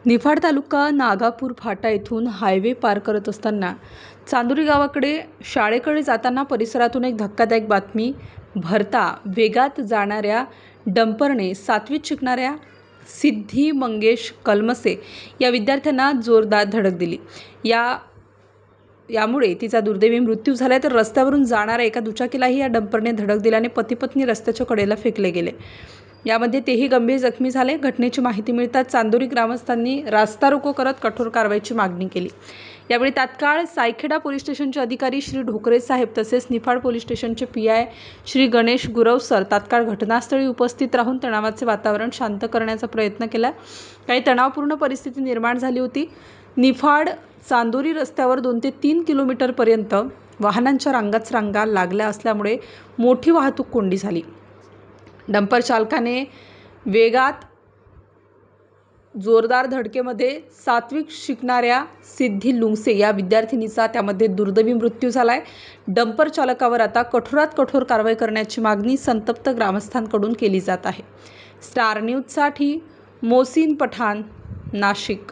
निफाड तालुका नागापूर फाटा येथून हायवे पार करत असताना चांदोरी गावाकडे शाळेकडे जाताना परिसरातून एक धक्कादायक बातमी भरता वेगात जाणाऱ्या डंपरने 7वीत शिकणाऱ्या सिद्धी मंगेश कलमसे या विद्यार्थ्यांना जोरदार धडक दिली। यामुळे तिचा दुर्दैवी मृत्यू झाला, तर रस्त्यावरून जाणाऱ्या एका दुचाकीलाही या डंपरने धडक दिल्याने पती पत्नी रस्त्याच्या कडेला फेकले गेले। यामध्ये तेही गंभीर जखमी झाले। घटनेची माहिती मिळताच चांदोरी ग्रामस्थांनी रास्ता रोको करत कठोर कारवाईची मागणी केली। यावेळी तात्काळ सायखेडा पोलीस स्टेशनचे अधिकारी श्री ढोकरे साहेब तसेच निफाड पोलीस स्टेशनचे PI श्री गणेश गुरवसर तात्काळ घटनास्थळी उपस्थित राहून तणावाचे वातावरण शांत करण्याचा प्रयत्न केला। काही तणावपूर्ण परिस्थिती निर्माण झाली होती। निफाड चांदोरी रस्त्यावर 2 ते 3 किलोमीटरपर्यंत वाहनांच्या रांगाच रांगा लागल्या असल्यामुळे मोठी वाहतूक कोंडी झाली। डंपर चालकाने वेगात जोरदार धडकेमध्ये 7वीत शिकणाऱ्या सिद्धी लुंगसे या विद्यार्थिनीचा त्यामध्ये दुर्दैवी मृत्यू झालाय। डंपर चालकावर आता कठोरात कठोर कारवाई करण्याची मागणी संतप्त ग्रामस्थांकडून केली जात आहे। स्टार न्यूजसाठी मोहसिन पठाण, नाशिक।